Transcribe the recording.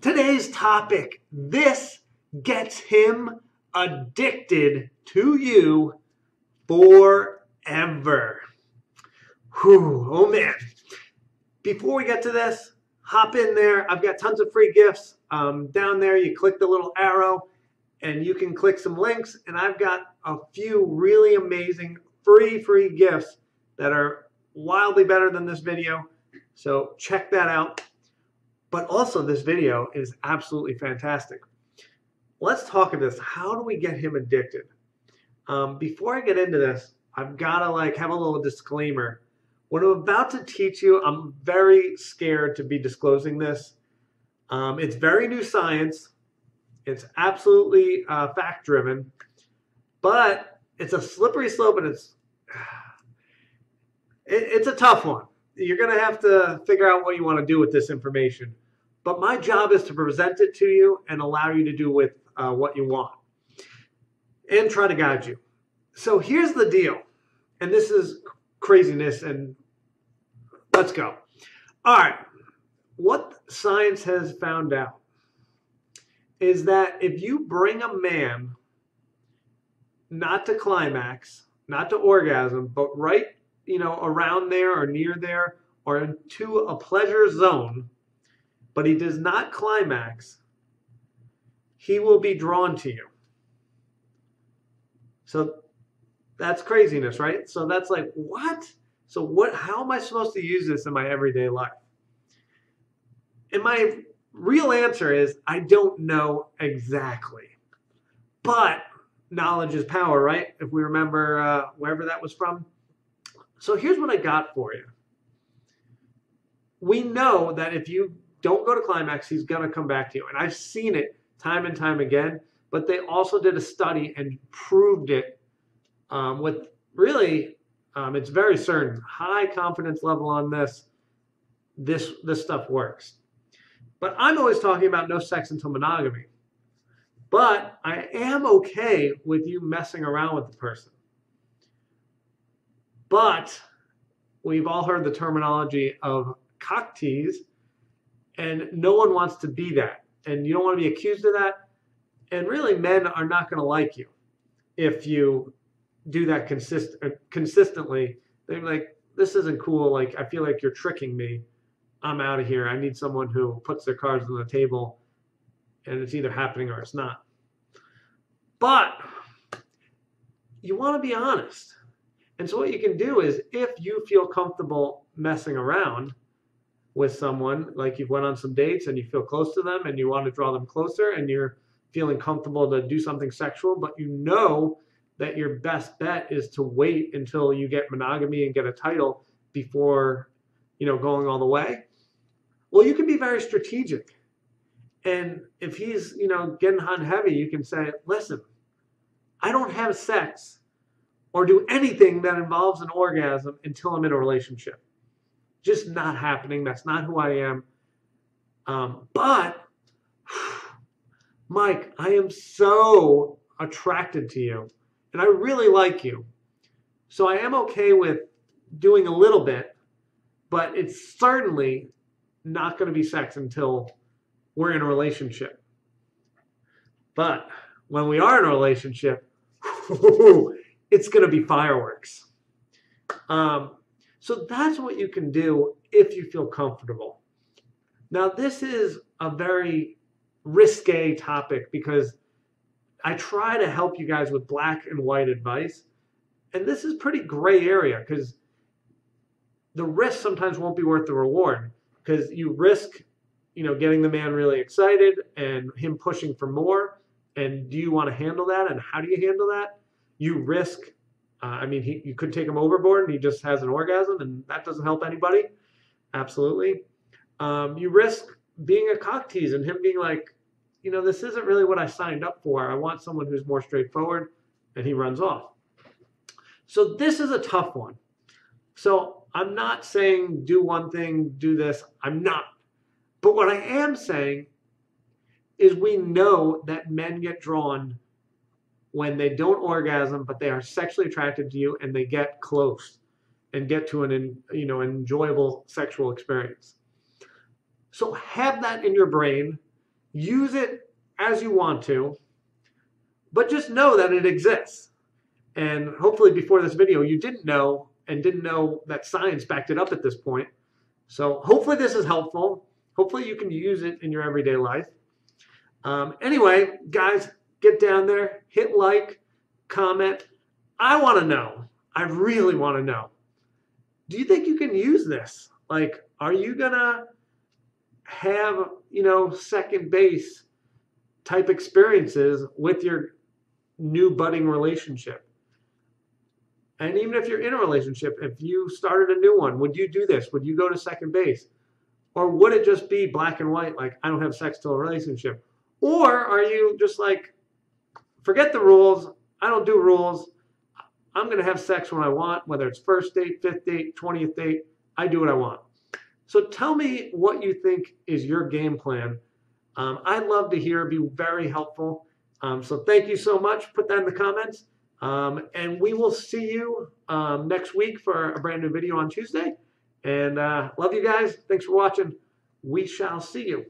Today's topic, this gets him addicted to you forever. Whew, oh man. Before we get to this, hop in there. I've got tons of free gifts. Down there, you click the little arrow and you can click some links. And I've got a few really amazing free gifts that are wildly better than this video. So check that out. But also this video is absolutely fantastic. Let's talk about this. How do we get him addicted? Before I get into this, I've got to have a little disclaimer. What I'm about to teach you, I'm very scared to be disclosing this. It's very new science. It's absolutely fact-driven, but it's a slippery slope, and it's a tough one. You're going to have to figure out what you want to do with this information. But my job is to present it to you and allow you to do with what you want and try to guide you. So here's the deal. And this is craziness, and let's go. All right. What science has found out is that if you bring a man not to climax, not to orgasm, but right, around there or near there or into a pleasure zone, but he does not climax, he will be drawn to you. So that's craziness, right? So that's like, what? So how am I supposed to use this in my everyday life? And my real answer is, I don't know exactly. But knowledge is power, right? If we remember wherever that was from. So here's what I got for you. We know that if you don't go to climax, he's going to come back to you. And I've seen it time and time again. But they also did a study and proved it with really, it's very certain, high confidence level on this. This stuff works. But I'm always talking about no sex until monogamy. But I am okay with you messing around with the person. But we've all heard the terminology of cock tease, and no one wants to be that. And you don't want to be accused of that. And really, men are not going to like you if you do that consistently. They're like, this isn't cool. Like, I feel like you're tricking me. I'm out of here. I need someone who puts their cards on the table, and it's either happening or it's not. But you want to be honest. And so what you can do is, if you feel comfortable messing around with someone, like you've went on some dates and you feel close to them and you want to draw them closer and you're feeling comfortable to do something sexual, but you know that your best bet is to wait until you get monogamy and get a title before, going all the way. Well, you can be very strategic. And if he's, getting hot and heavy, you can say, listen, I don't have sex or do anything that involves an orgasm until I'm in a relationship. Just not happening. That's not who I am. But, Mike, I am so attracted to you, and I really like you. So I am okay with doing a little bit, but it's certainly not going to be sex until we're in a relationship. But when we are in a relationship, it's going to be fireworks. So that's what you can do if you feel comfortable. Now, this is a very risque topic because I try to help you guys with black and white advice. And this is pretty gray area because the risk sometimes won't be worth the reward, because you risk, getting the man really excited and him pushing for more. And do you want to handle that? And how do you handle that? You risk, you could take him overboard and he just has an orgasm, and that doesn't help anybody. Absolutely. You risk being a cock tease and him being like, this isn't really what I signed up for. I want someone who's more straightforward, and he runs off. So this is a tough one. So I'm not saying do one thing, do this. I'm not. But what I am saying is we know that men get drawn when they don't orgasm, but they are sexually attracted to you and they get close and get to an enjoyable sexual experience. So have that in your brain. use it as you want to, but just know that it exists. And hopefully before this video, you didn't know and didn't know that science backed it up at this point. So hopefully this is helpful. Hopefully you can use it in your everyday life. Anyway, guys, get down there, hit like, comment. I want to know. I really want to know. Do you think you can use this? Like, are you going to have, second base type experiences with your new budding relationship? And even if you're in a relationship, if you started a new one, would you do this? Would you go to second base? Or would it just be black and white, like, I don't have sex till a relationship? Or are you just like, forget the rules, I don't do rules, I'm going to have sex when I want, whether it's first date, 5th date, 20th date, I do what I want. So tell me what you think is your game plan. I'd love to hear, it'd be very helpful. So thank you so much. Put that in the comments. And we will see you next week for a brand new video on Tuesday. And love you guys. Thanks for watching. We shall see you.